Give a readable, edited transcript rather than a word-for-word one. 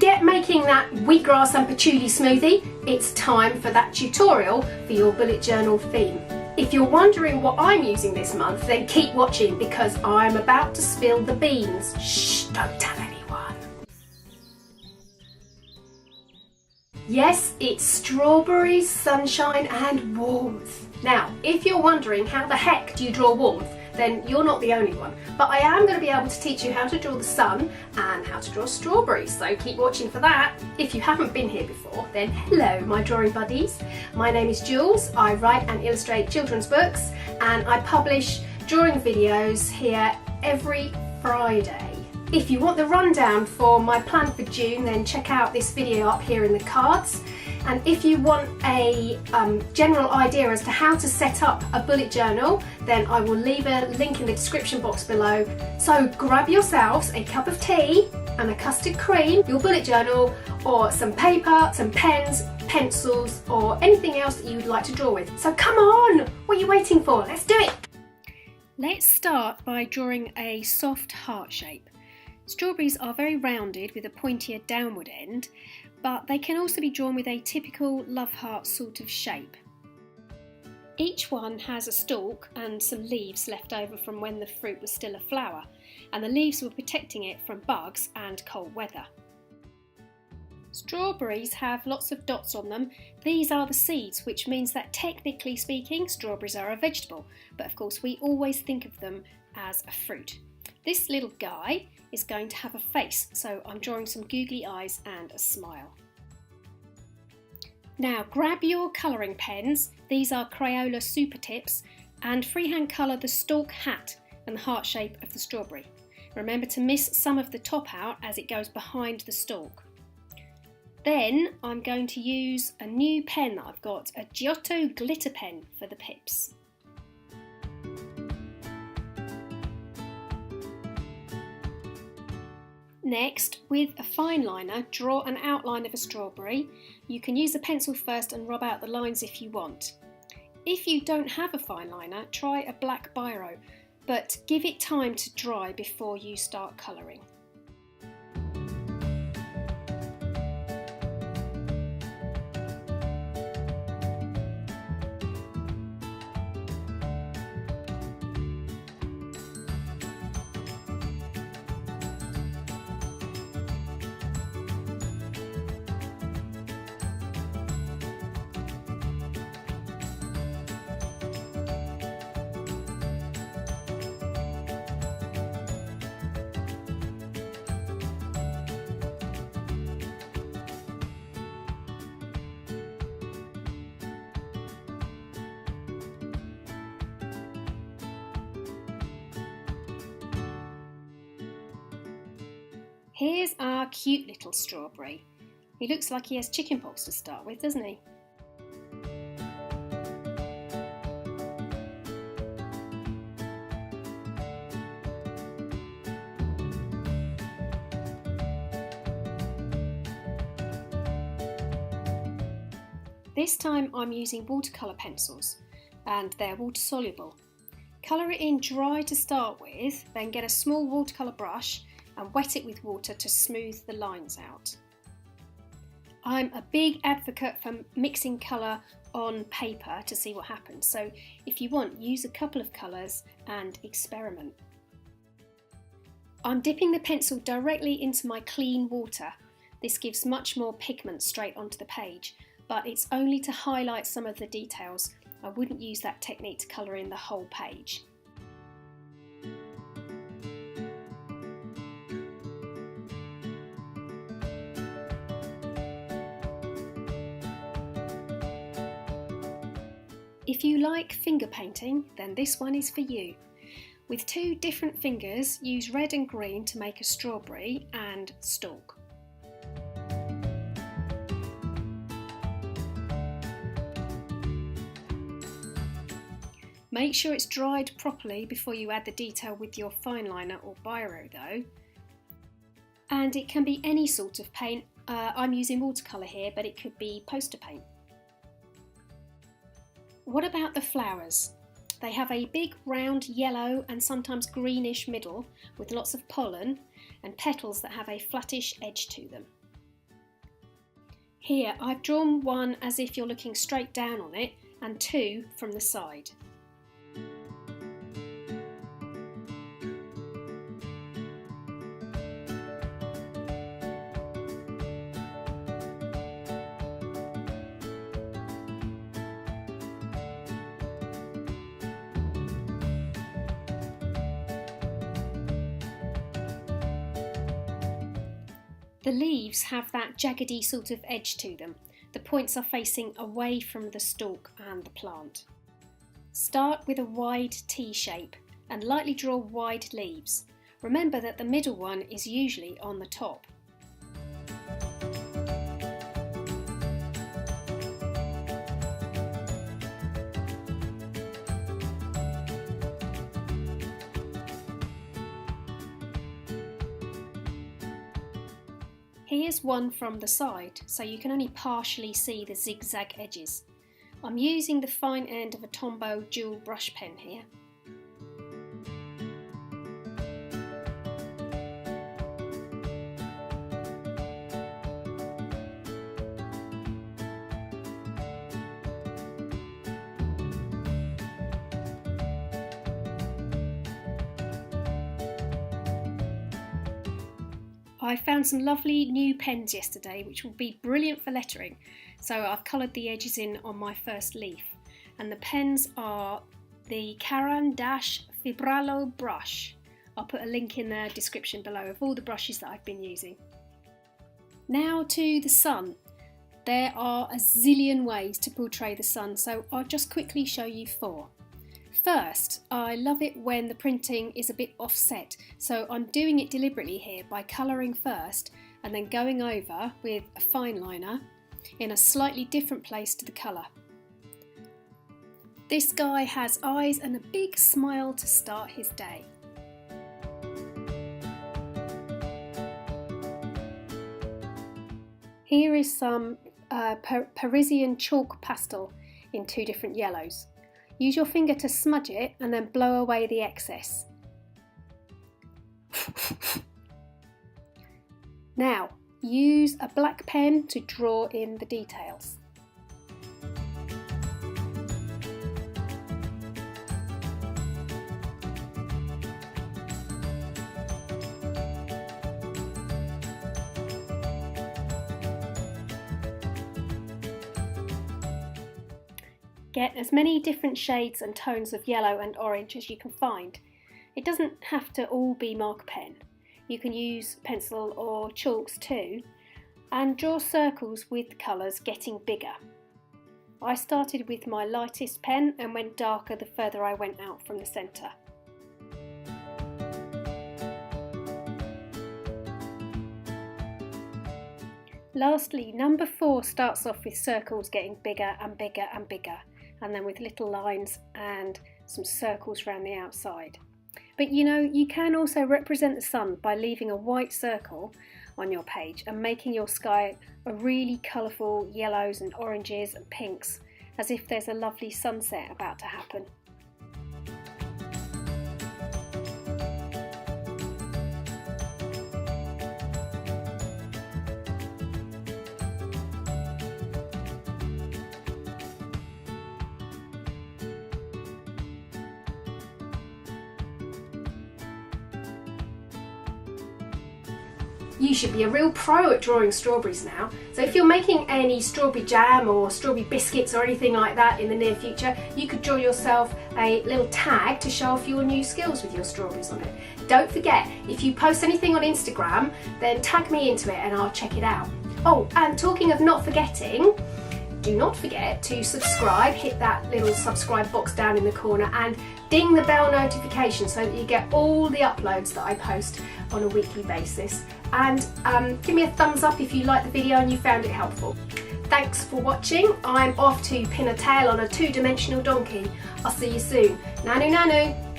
forget making that wheatgrass and patchouli smoothie, it's time for that tutorial for your bullet journal theme. If you're wondering what I'm using this month, then keep watching because I'm about to spill the beans. Shh, don't tell anyone. Yes, it's strawberries, sunshine and warmth. Now, if you're wondering how the heck do you draw warmth, then you're not the only one. But I am going to be able to teach you how to draw the sun and how to draw strawberries, so keep watching for that. If you haven't been here before, then hello my drawing buddies. My name is Jules, I write and illustrate children's books and I publish drawing videos here every Friday. If you want the rundown for my plan for June, then check out this video up here in the cards. And if you want a general idea as to how to set up a bullet journal, then I will leave a link in the description box below. So grab yourselves a cup of tea and a custard cream, your bullet journal, or some paper, some pens, pencils, or anything else that you would like to draw with. So come on, what are you waiting for? Let's do it! Let's start by drawing a soft heart shape. Strawberries are very rounded with a pointier downward end, but they can also be drawn with a typical love heart sort of shape. Each one has a stalk and some leaves left over from when the fruit was still a flower, and the leaves were protecting it from bugs and cold weather. Strawberries have lots of dots on them. These are the seeds, which means that technically speaking, strawberries are a vegetable, but of course we always think of them as a fruit. This little guy is going to have a face, so I'm drawing some googly eyes and a smile. Now grab your colouring pens, these are Crayola Supertips, and freehand colour the stalk hat and the heart shape of the strawberry. Remember to miss some of the top out as it goes behind the stalk. Then I'm going to use a new pen that I've got, a Giotto glitter pen for the pips. Next, with a fine liner, draw an outline of a strawberry. You can use a pencil first and rub out the lines if you want. If you don't have a fine liner, try a black biro, but give it time to dry before you start colouring. Here's our cute little strawberry. He looks like he has chickenpox to start with, doesn't he? This time I'm using watercolour pencils and they're water soluble. Colour it in dry to start with, then get a small watercolour brush and wet it with water to smooth the lines out. I'm a big advocate for mixing colour on paper to see what happens, so if you want, use a couple of colours and experiment. I'm dipping the pencil directly into my clean water. This gives much more pigment straight onto the page, but it's only to highlight some of the details. I wouldn't use that technique to colour in the whole page. If you like finger painting, then this one is for you. With two different fingers, use red and green to make a strawberry and stalk. Make sure it's dried properly before you add the detail with your fine liner or biro though. And it can be any sort of paint. I'm using watercolour here, but it could be poster paint. What about the flowers? They have a big round yellow and sometimes greenish middle with lots of pollen and petals that have a flattish edge to them. Here I've drawn one as if you're looking straight down on it and two from the side. The leaves have that jaggedy sort of edge to them. The points are facing away from the stalk and the plant. Start with a wide T shape and lightly draw wide leaves. Remember that the middle one is usually on the top. Here's one from the side, so you can only partially see the zigzag edges. I'm using the fine end of a Tombow Dual Brush pen here. I found some lovely new pens yesterday which will be brilliant for lettering, so I've coloured the edges in on my first leaf, and the pens are the Stabilo brush. I'll put a link in the description below of all the brushes that I've been using. Now to the sun. There are a zillion ways to portray the sun, so I'll just quickly show you 4. First, I love it when the printing is a bit offset, so I'm doing it deliberately here by colouring first and then going over with a fine liner in a slightly different place to the colour. This guy has eyes and a big smile to start his day. Here is some Parisian chalk pastel in 2 different yellows. Use your finger to smudge it and then blow away the excess. Now, use a black pen to draw in the details. Get as many different shades and tones of yellow and orange as you can find. It doesn't have to all be marker pen. You can use pencil or chalks too, and draw circles with the colours getting bigger. I started with my lightest pen and went darker the further I went out from the centre. Lastly, number 4 starts off with circles getting bigger and bigger and bigger, and then with little lines and some circles around the outside. But you know, you can also represent the sun by leaving a white circle on your page and making your sky a really colourful yellows and oranges and pinks, as if there's a lovely sunset about to happen. You should be a real pro at drawing strawberries now. So if you're making any strawberry jam or strawberry biscuits or anything like that in the near future, you could draw yourself a little tag to show off your new skills with your strawberries on it. Don't forget, if you post anything on Instagram, then tag me into it and I'll check it out. Oh, and talking of not forgetting, do not forget to subscribe, hit that little subscribe box down in the corner and ding the bell notification so that you get all the uploads that I post on a weekly basis. And give me a thumbs up if you liked the video and you found it helpful. Thanks for watching. I'm off to pin a tail on a 2-dimensional donkey. I'll see you soon. Nanu nanu.